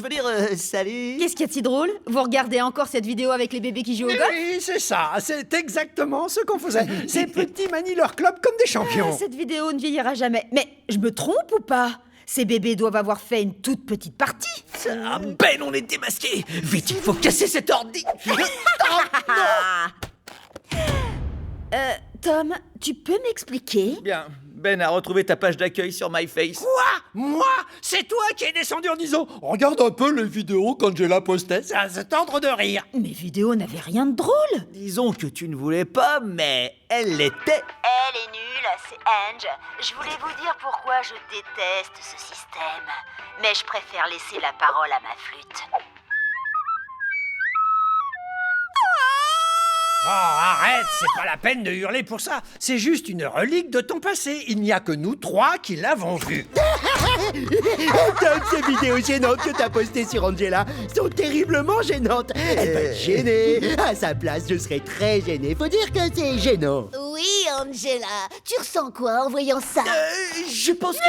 peux dire salut. Qu'est-ce qu'il y a de si drôle? Vous regardez encore cette vidéo avec les bébés qui jouent au golf? Oui, c'est ça, c'est exactement ce qu'on faisait. Ces petits manient leur club comme des champions. Cette vidéo ne vieillira jamais. Mais je me trompe ou pas? Ces bébés doivent avoir fait une toute petite partie. Ah, Ben, on est démasqué. Vite, il faut casser cet ordi. Tom, tu peux m'expliquer? Bien, Ben a retrouvé ta page d'accueil sur MyFace. Quoi? Moi? C'est toi qui es descendu en disant « Regarde un peu les vidéos qu'Angela postait, c'est à cet ordre de rire. » Mes vidéos n'avaient rien de drôle. Disons que tu ne voulais pas, mais elle l'était. Elle est nulle, c'est Ange. Je voulais vous dire pourquoi je déteste ce système. Mais je préfère laisser la parole à ma flûte. Oh, arrête, c'est pas la peine de hurler pour ça. C'est juste une relique de ton passé. Il n'y a que nous trois qui l'avons vue. Tom, ces vidéos gênantes que t'as postées sur Angela sont terriblement gênantes. Elle va être gênée. À sa place, je serais très gêné. Faut dire que c'est gênant. Oui, Angela. Tu ressens quoi en voyant ça? Je pense que...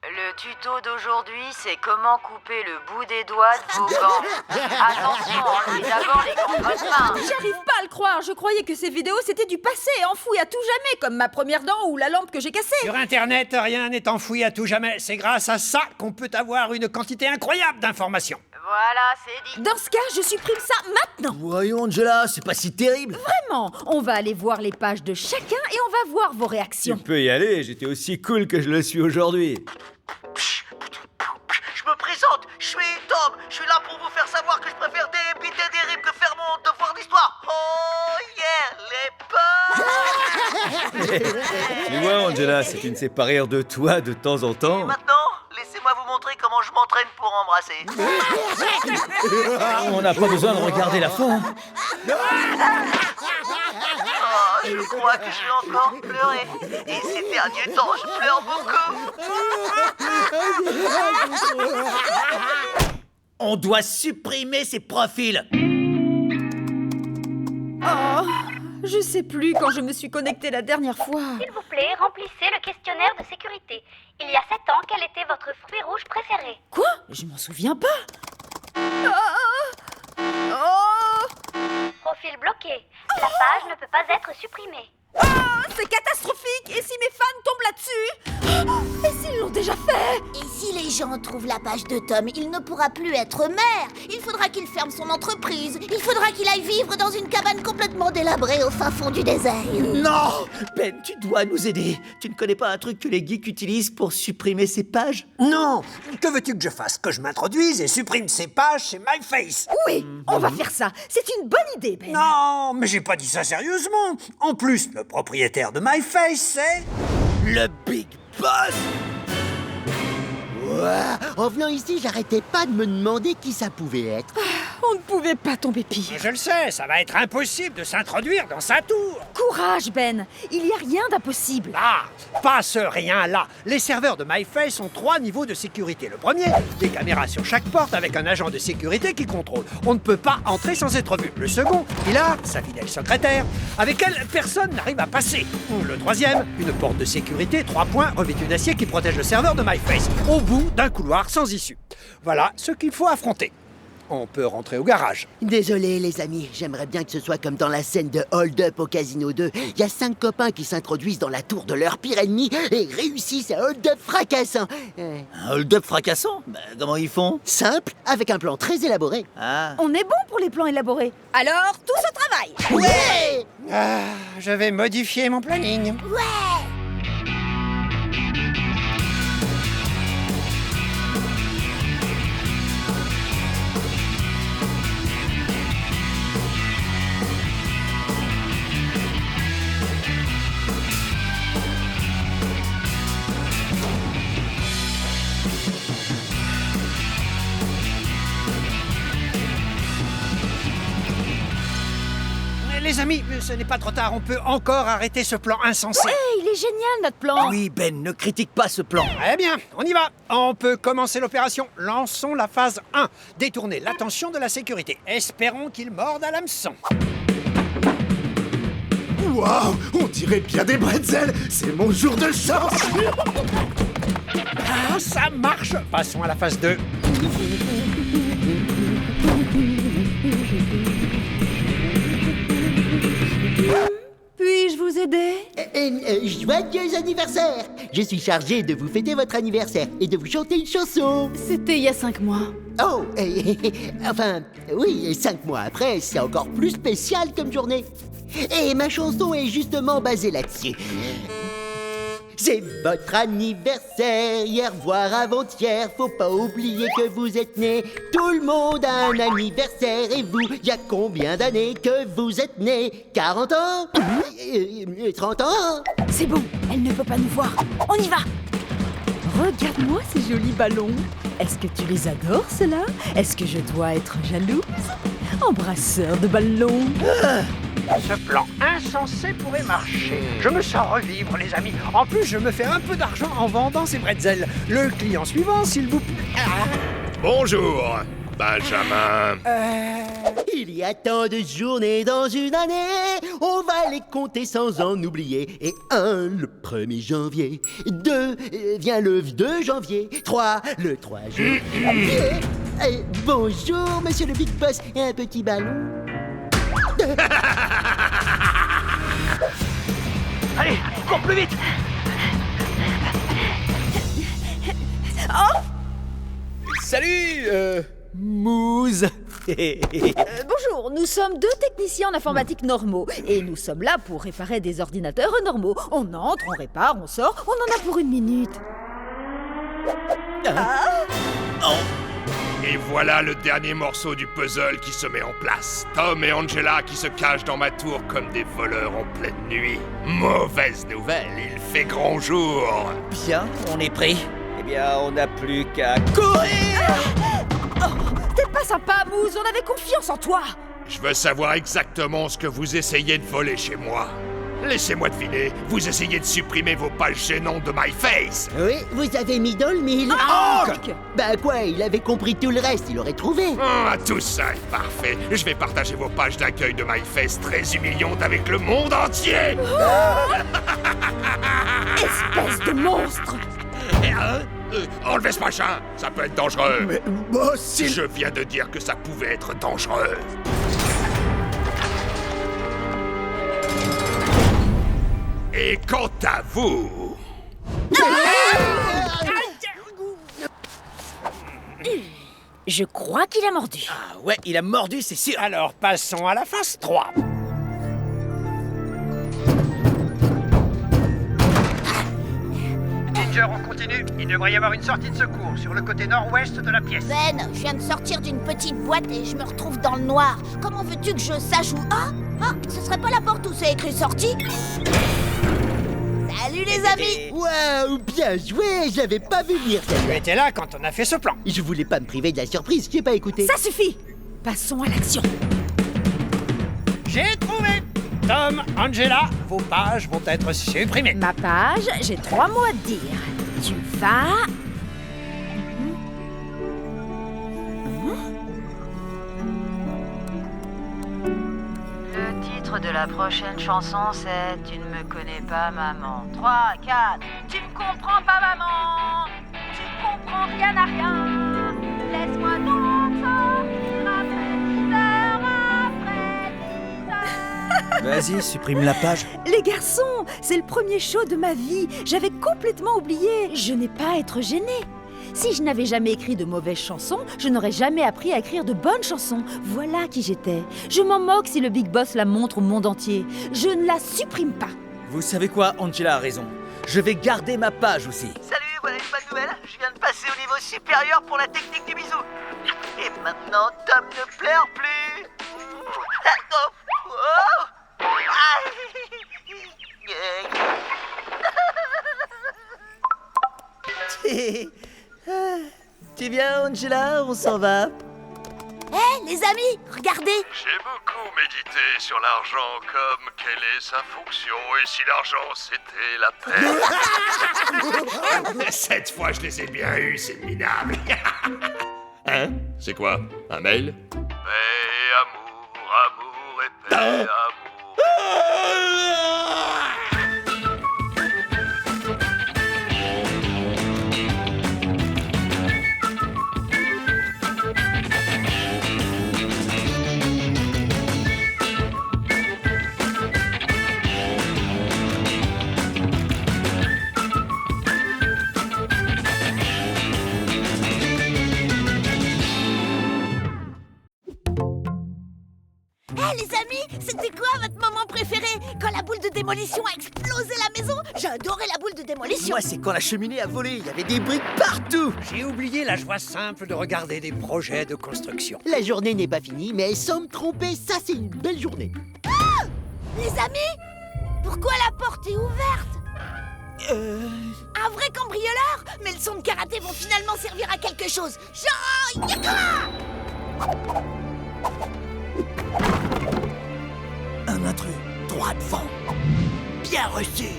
Le tuto d'aujourd'hui, c'est comment couper le bout des doigts de vos gants. Attention, enlevez d'abord les gants de votre main. J'arrive pas à le croire. Je croyais que ces vidéos c'était du passé, enfoui à tout jamais, comme ma première dent ou la lampe que j'ai cassée. Sur Internet, rien n'est enfoui à tout jamais. C'est grâce à ça qu'on peut avoir une quantité incroyable d'informations. Voilà, c'est dit. Dans ce cas, je supprime ça maintenant. Voyons, Angela, c'est pas si terrible. Vraiment, on va aller voir les pages de chacun et on va voir vos Tu réactions. peux y aller, j'étais aussi cool que je le suis aujourd'hui. Je me présente, je suis Tom. Je suis là pour vous faire savoir que je préfère débiter des rimes que faire mon devoir d'histoire. Oh yeah, les potes. Tu vois, Angela, c'est une sait pas rire de toi de temps en temps. Maintenant, laissez-moi vous montrer comment je m'entraîne pour embrasser. On n'a pas besoin de regarder la fin. Oh, je crois que je vais encore pleurer. Et ces derniers temps, je pleure beaucoup. On doit supprimer ces profils. Oh, je sais plus quand je me suis connectée la dernière fois. S'il vous plaît, remplissez le questionnaire de sécurité. Il y a 7 ans, quel était votre fruit rouge préféré? Quoi? Je m'en souviens pas. Oh, Profil bloqué. La page ne peut pas être supprimée. c'est catastrophique. Et si mes fans tombent là-dessus? Et s'ils l'ont déjà fait? Et si les gens trouvent la page de Tom, il ne pourra plus être maire. Il faudra qu'il ferme son entreprise. Il faudra qu'il aille vivre dans une cabane complètement délabrée au fin fond du désert. Non, Ben, tu dois nous aider. Tu ne connais pas un truc que les geeks utilisent pour supprimer ces pages? Non! Que veux-tu que je fasse? Que je m'introduise et supprime ces pages chez MyFace? Oui, on va faire ça. C'est une bonne idée, Ben. Non, mais j'ai pas dit ça sérieusement. En plus, le propriétaire de MyFace, c'est... Le Big Boss. Ouah, en venant ici, j'arrêtais pas de me demander qui ça pouvait être. On ne pouvait pas tomber pire. Je le sais, ça va être impossible de s'introduire dans sa tour. Courage, Ben. Il n'y a rien d'impossible. Ah, pas ce rien-là. Les serveurs de MyFace ont 3 niveaux de sécurité. Le premier, des caméras sur chaque porte avec un agent de sécurité qui contrôle. On ne peut pas entrer sans être vu. Le second, il a sa fidèle secrétaire, avec elle, personne n'arrive à passer. Le troisième, une porte de sécurité, 3 points, revêtue d'acier qui protège le serveur de MyFace, au bout d'un couloir sans issue. Voilà ce qu'il faut affronter. On peut rentrer au garage. Désolé les amis, j'aimerais bien que ce soit comme dans la scène de Hold Up au Casino 2. Il y a 5 copains qui s'introduisent dans la tour de leur pire ennemi et réussissent un hold up fracassant. Un hold-up fracassant? Ben, comment ils font? Simple, avec un plan très élaboré. Ah. On est bon pour les plans élaborés. Alors, tous au travail. Ouais. Ah, je vais modifier mon planning. Les amis, ce n'est pas trop tard, on peut encore arrêter ce plan insensé. Hey, il est génial notre plan. Oui, Ben, ne critique pas ce plan. Très bien, on y va. On peut commencer l'opération. Lançons la phase 1. Détourner l'attention de la sécurité. Espérons qu'il morde à l'hameçon. Waouh, on dirait bien des bretzels. C'est mon jour de chance. Ah, ça marche. Passons à la phase 2. Puis-je vous aider? Joyeux anniversaire! Je suis chargé de vous fêter votre anniversaire et de vous chanter une chanson. C'était il y a 5 mois. Oh, enfin, oui, 5 mois après, c'est encore plus spécial comme journée. Et ma chanson est justement basée là-dessus. C'est votre anniversaire, hier voire avant-hier, faut pas oublier que vous êtes né. Tout le monde a un anniversaire, et vous, y a combien d'années que vous êtes né? 40 ans? 30 ans? C'est bon, elle ne peut pas nous voir. On y va. Regarde-moi ces jolis ballons. Est-ce que tu les adores, ceux-là? Est-ce que je dois être jalouse? Embrasseur de ballons. Ce plan insensé pourrait marcher. Je me sens revivre, les amis. En plus, je me fais un peu d'argent en vendant ces bretzels. Le client suivant, s'il vous plaît. Bonjour, Benjamin. Il y a tant de journées dans une année, on va les compter sans en oublier. Et 1, le 1er janvier. 2, vient le 2 janvier. 3, le 3 janvier. Bonjour, monsieur le Big Boss. Un petit ballon. Allez, cours plus vite. Salut, Mouze. Bonjour, nous sommes 2 techniciens en informatique normaux et nous sommes là pour réparer des ordinateurs normaux. On entre, on répare, on sort, on en a pour 1 minute. Et voilà le dernier morceau du puzzle qui se met en place. Tom et Angela qui se cachent dans ma tour comme des voleurs en pleine nuit. Mauvaise nouvelle, il fait grand jour. Bien, on est pris. Eh bien, on n'a plus qu'à courir. T'es pas sympa, Mousse, on avait confiance en toi. Je veux savoir exactement ce que vous essayez de voler chez moi. Laissez-moi deviner, vous essayez de supprimer vos pages gênantes de MyFace. Oui, vous avez mis dans le mille. Hank! Bah quoi, il avait compris tout le reste, il aurait trouvé. Ah, tout ça est parfait. Je vais partager vos pages d'accueil de MyFace très humiliantes avec le monde entier. Espèce de monstre. Enlevez ce machin, ça peut être dangereux. Mais moi aussi. Je viens de dire que ça pouvait être dangereux. Et quant à vous... Je crois qu'il a mordu. Ah ouais, il a mordu, c'est sûr. Alors, passons à la phase 3. Ginger, on continue. Il devrait y avoir une sortie de secours sur le côté nord-ouest de la pièce. Ben, je viens de sortir d'une petite boîte et je me retrouve dans le noir. Comment veux-tu que je sache où... Ah, ce serait pas la porte où c'est écrit sortie? Salut les amis! Waouh, bien joué, je l'avais pas vu venir. Tu étais là quand on a fait ce plan. Je voulais pas me priver de la surprise, j'ai pas écouté. Ça suffit. Passons à l'action. J'ai trouvé. Tom, Angela, vos pages vont être supprimées. Ma page, j'ai 3 mots à te dire. Tu vas... Le titre de la prochaine chanson, c'est « Tu ne me connais pas, maman ». 3, 4. Tu ne comprends pas, maman. Tu ne comprends rien à rien. Laisse-moi donc sortir après 10 heures, après 10 heures. Vas-y, supprime la page. Les garçons, c'est le premier show de ma vie. J'avais complètement oublié. Je n'ai pas à être gênée. Si je n'avais jamais écrit de mauvaises chansons, je n'aurais jamais appris à écrire de bonnes chansons. Voilà qui j'étais. Je m'en moque si le Big Boss la montre au monde entier. Je ne la supprime pas. Vous savez quoi, Angela a raison. Je vais garder ma page aussi. Salut, voilà une bonne nouvelle. Je viens de passer au niveau supérieur pour la technique du bisou. Et maintenant, Tom ne pleure plus. Tu viens, Angela, on s'en va. Hé, Les amis, regardez. J'ai beaucoup médité sur l'argent, comme quelle est sa fonction et si l'argent c'était la paix. Cette fois, je les ai bien eus, c'est minable. Hein? C'est quoi? Un mail? Paix, amour, amour et paix, amour. Les amis, c'était quoi votre moment préféré? Quand la boule de démolition a explosé la maison? J'ai adoré la boule de démolition. Moi, c'est quand la cheminée a volé. Il y avait des briques partout. J'ai oublié la joie simple de regarder des projets de construction. La journée n'est pas finie, mais sans me tromper, ça c'est une belle journée. Les amis, pourquoi la porte est ouverte? Un vrai cambrioleur? Mes leçons de karaté vont finalement servir à quelque chose. Genre, yaka! Un intrus, droit devant. Bien reçu.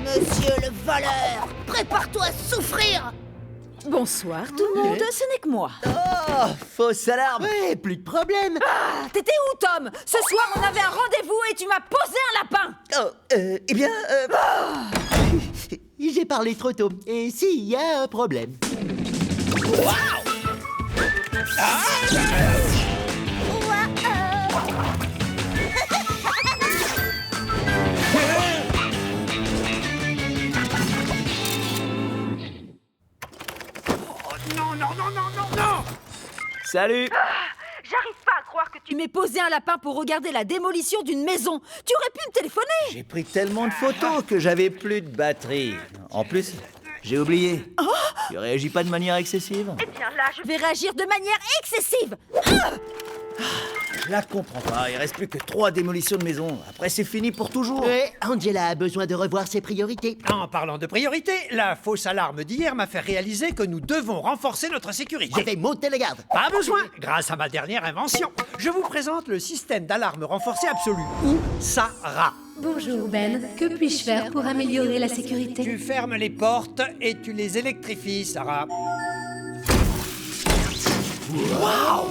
Monsieur le voleur, prépare-toi à souffrir. Bonsoir tout le monde, ce n'est que moi. Oh, fausse alarme. Ouais, plus de problème. Ah, t'étais où Tom? Ce soir on avait un rendez-vous et tu m'as posé un lapin. Oh, eh bien, J'ai parlé trop tôt. Et si, il y a un problème. Non! salut. J'arrive pas à croire que tu m'aies posé un lapin pour regarder la démolition d'une maison. Tu aurais pu me téléphoner. J'ai pris tellement de photos que j'avais plus de batterie. En plus, j'ai oublié. Tu réagis pas de manière excessive? Eh bien là, je vais réagir de manière excessive. Je la comprends pas. Il reste plus que 3 démolitions de maisons. Après, c'est fini pour toujours. Ouais, Angela a besoin de revoir ses priorités. En parlant de priorité, la fausse alarme d'hier m'a fait réaliser que nous devons renforcer notre sécurité. Je vais monter la garde. Pas besoin, grâce à ma dernière invention. Je vous présente le système d'alarme renforcé absolu, ou SARA. Bonjour Ben, que puis-je faire pour améliorer la sécurité? Tu fermes les portes et tu les électrifies, Sarah.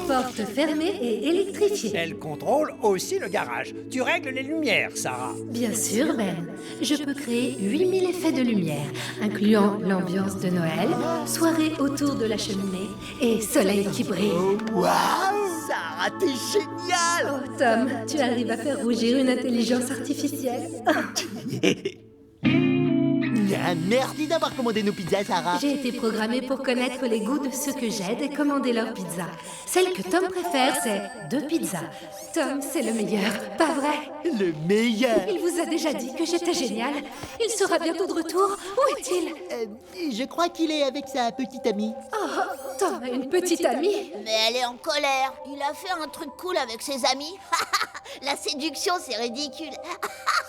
Porte fermée et électrifiée. Elle contrôle aussi le garage. Tu règles les lumières, Sarah. Bien sûr Ben, je peux créer 8000 effets de lumière, incluant l'ambiance de Noël, soirée autour de la cheminée et soleil qui brille. Sarah, t'es génial. Oh Tom, tu arrives à faire rougir une intelligence artificielle. Ah, merci d'avoir commandé nos pizzas, Sarah. J'ai été programmée pour connaître les goûts de ceux que j'aide et commander leur pizza. Celle que Tom préfère, c'est 2 pizzas. Tom, c'est le meilleur, pas vrai? Le meilleur. Il vous a déjà dit que j'étais géniale. Il sera bientôt de retour. Où est-il? Je crois qu'il est avec sa petite amie. Oh, Tom a une petite amie. Mais elle est en colère. Il a fait un truc cool avec ses amis. La séduction, c'est ridicule.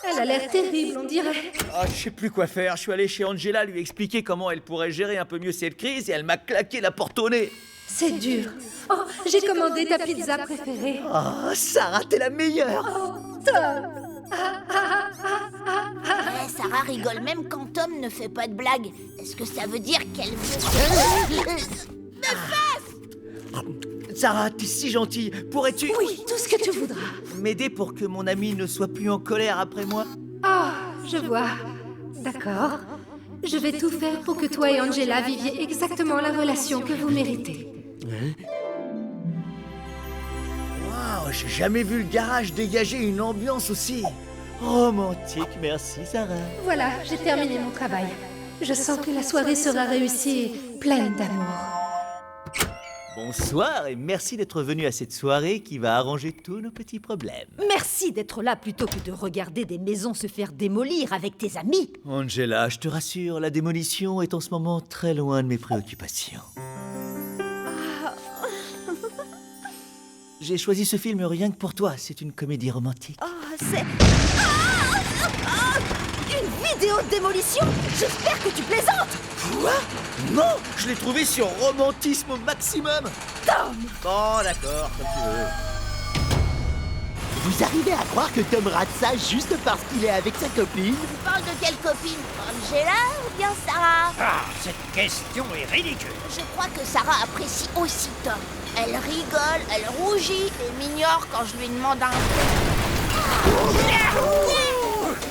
Elle a l'air terrible, on dirait. Oh, je sais plus quoi faire. Je suis allé chez Angela lui expliquer comment elle pourrait gérer un peu mieux cette crise et elle m'a claqué la porte au nez. C'est dur. Oh, j'ai commandé ta pizza préférée. Oh, Sarah, t'es la meilleure. Oh, Tom. Sarah rigole même quand Tom ne fait pas de blagues. Est-ce que ça veut dire qu'elle veut... Sarah, t'es si gentille. Pourrais-tu... Oui, tout ce que tu voudras. m'aider pour que mon ami ne soit plus en colère après moi? Oh, je vois. D'accord. Je vais tout faire pour que toi et Angela viviez exactement la relation que vous méritez. Waouh, j'ai jamais vu le garage dégager une ambiance aussi romantique. Merci, Sarah. Voilà, j'ai terminé mon travail. Je sens que la soirée sera réussie et pleine d'amour. Bonsoir et merci d'être venu à cette soirée qui va arranger tous nos petits problèmes. Merci d'être là plutôt que de regarder des maisons se faire démolir avec tes amis. Angela, je te rassure, la démolition est en ce moment très loin de mes préoccupations. J'ai choisi ce film rien que pour toi, c'est une comédie romantique. Oh, c'est... Une vidéo de démolition? J'espère que tu plaisantes. Quoi? Non, je l'ai trouvé sur romantisme au maximum. Tom! Bon, d'accord, comme tu veux. Vous arrivez à croire que Tom rate ça juste parce qu'il est avec sa copine? Tu parles de quelle copine? Angela ou bien Sarah? Ah, cette question est ridicule. Je crois que Sarah apprécie aussi Tom. Elle rigole, elle rougit et m'ignore quand je lui demande un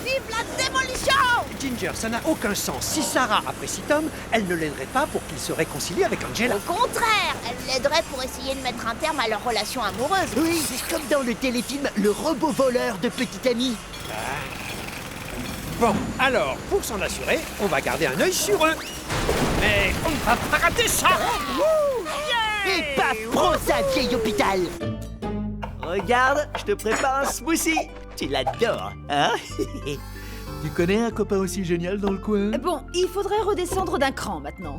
Vive la démolition! Ginger, ça n'a aucun sens. Si Sarah apprécie Tom, elle ne l'aiderait pas pour qu'il se réconcilie avec Angela. Au contraire, elle l'aiderait pour essayer de mettre un terme à leur relation amoureuse. Oui, c'est comme dans le téléfilm Le robot voleur de Petit Ami. Bon, alors, pour s'en assurer, on va garder un œil sur eux. Mais on ne va pas rater ça! Et paf, prends ça, vieil hôpital! Regarde, je te prépare un smoothie. Tu l'adores, hein? Tu connais un copain aussi génial dans le coin? Bon, il faudrait redescendre d'un cran maintenant.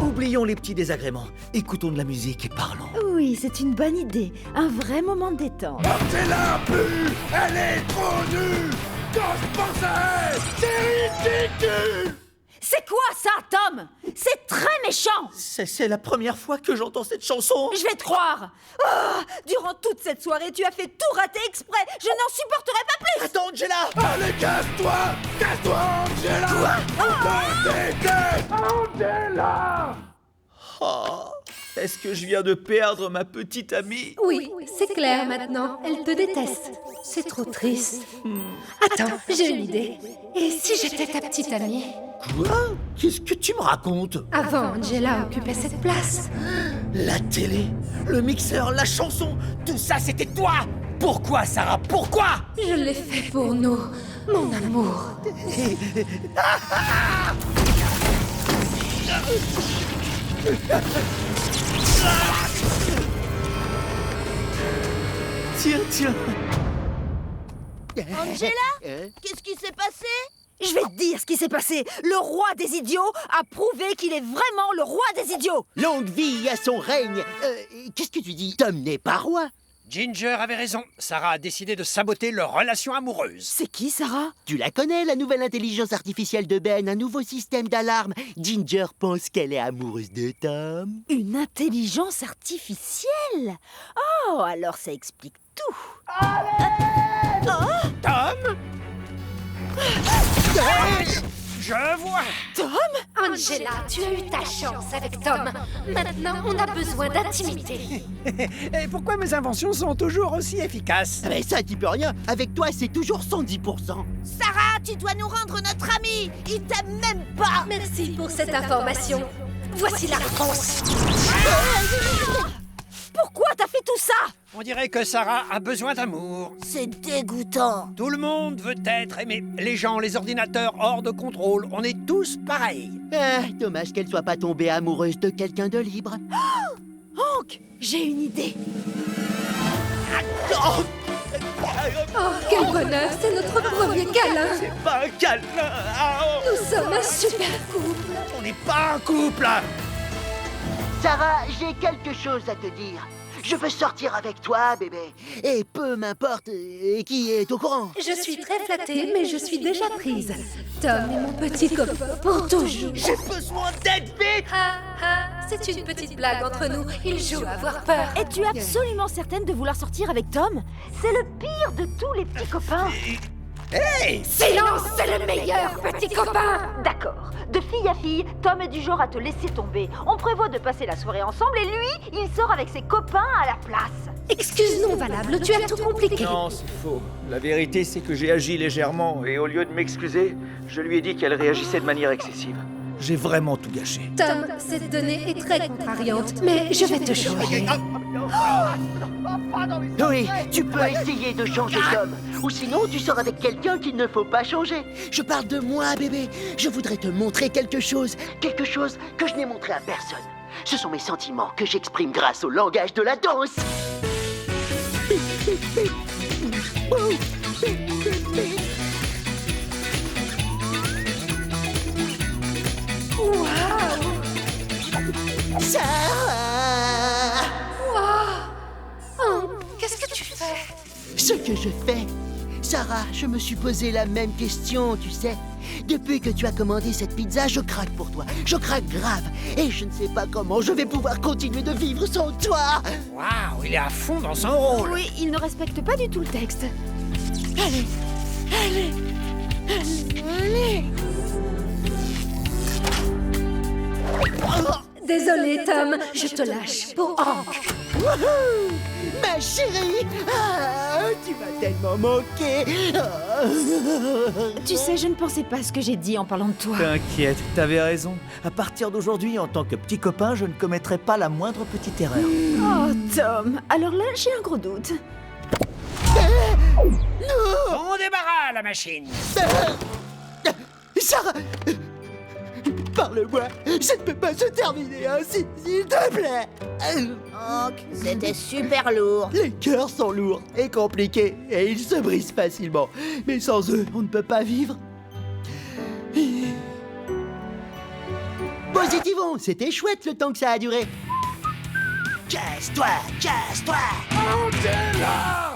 Oublions les petits désagréments. Écoutons de la musique et parlons. Oui, c'est une bonne idée. Un vrai moment de détente. Partez-la plus! Elle est trop nue! Quand je pense à elle, c'est ridicule! C'est quoi ça, Tom? C'est très méchant! C'est la première fois que j'entends cette chanson. Je vais te croire! Ah, durant toute cette soirée, tu as fait tout rater exprès! Je n'en supporterai pas plus! Attends, Angela! Allez, casse-toi! Casse-toi, Angela! On te déteste! Angela! Oh, est-ce que je viens de perdre ma petite amie? Oui, c'est clair maintenant. Elle te déteste. C'est trop triste. Attends, j'ai une idée. Et si j'étais ta petite amie? Quoi? Qu'est-ce que tu me racontes? Avant, Angela occupait cette place. La télé, le mixeur, la chanson, tout ça c'était toi! Pourquoi, Sarah? Pourquoi? Je l'ai fait pour nous, mon amour. Tiens. Angela? Qu'est-ce qui s'est passé? Je vais te dire ce qui s'est passé. Le roi des idiots a prouvé qu'il est vraiment le roi des idiots. Longue vie à son règne. Qu'est-ce que tu dis? Tom n'est pas roi. Ginger avait raison. Sarah a décidé de saboter leur relation amoureuse. C'est qui, Sarah? Tu la connais, la nouvelle intelligence artificielle de Ben, un nouveau système d'alarme. Ginger pense qu'elle est amoureuse de Tom. Une intelligence artificielle? Oh, alors ça explique tout. Tom? Je vois. Tom? Angela, tu as eu ta chance avec Tom. Maintenant, on a besoin d'intimité. Et pourquoi mes inventions sont toujours aussi efficaces? Mais ça, tu peux rien. Avec toi, c'est toujours 110%. Sarah, tu dois nous rendre notre ami. Il t'aime même pas. Merci pour cette information. Voici la réponse. Pourquoi t'as fait tout ça? On dirait que Sarah a besoin d'amour. C'est dégoûtant. Tout le monde veut être aimé. Les gens, les ordinateurs hors de contrôle. On est tous pareils. Ah, dommage qu'elle soit pas tombée amoureuse de quelqu'un de libre. Hank, j'ai une idée. Oh, quel bonheur, c'est notre premier câlin. C'est pas un câlin. Nous sommes un super couple. On n'est pas un couple. Sarah, j'ai quelque chose à te dire. Je veux sortir avec toi, bébé. Et peu m'importe qui est au courant. Je suis très flattée, mais je suis déjà prise. Tom est mon petit copain pour toujours. J'ai besoin d'aide, vite! C'est une petite blague entre nous. Il joue à avoir peur. Es-tu absolument certaine de vouloir sortir avec Tom? C'est le pire de tous les petits copains. Hey! Silence, c'est le meilleur petit copain. D'accord. De fille à fille, Tom est du genre à te laisser tomber. On prévoit de passer la soirée ensemble et lui, il sort avec ses copains à la place. Excuse non valable, tu as tout compliqué. Non, c'est faux. La vérité, c'est que j'ai agi légèrement et au lieu de m'excuser, je lui ai dit qu'elle réagissait de manière excessive. J'ai vraiment tout gâché. Tom, cette donnée est très contrariante, mais je vais te changer. Oui, tu peux essayer de changer Tom. Ou sinon, tu sors avec quelqu'un qu'il ne faut pas changer. Je parle de moi, bébé. Je voudrais te montrer quelque chose que je n'ai montré à personne. Ce sont mes sentiments que j'exprime grâce au langage de la danse. Wow. Oh, qu'est-ce que tu fais? Ce que je fais, Sarah, je me suis posé la même question, tu sais. Depuis que tu as commandé cette pizza, je craque pour toi. Je craque grave. Et je ne sais pas comment je vais pouvoir continuer de vivre sans toi. Waouh, il est à fond dans son rôle. Oui, il ne respecte pas du tout le texte. Allez, allez, allez, allez. Désolé, Tom, je te lâche pour Hank. Wouhou! Ma chérie, tu m'as tellement manqué. Tu sais, je ne pensais pas ce que j'ai dit en parlant de toi. T'inquiète, t'avais raison. À partir d'aujourd'hui, en tant que petit copain, je ne commettrai pas la moindre petite erreur. Oh, Tom, alors là, j'ai un gros doute. On débarras la machine. Sarah, parle-moi. Ça ne peut pas se terminer ainsi, s'il te plaît. Hank, c'était super lourd. Les cœurs sont lourds et compliqués et ils se brisent facilement. Mais sans eux, on ne peut pas vivre. Positivons, c'était chouette le temps que ça a duré. Casse-toi, casse-toi. Angela!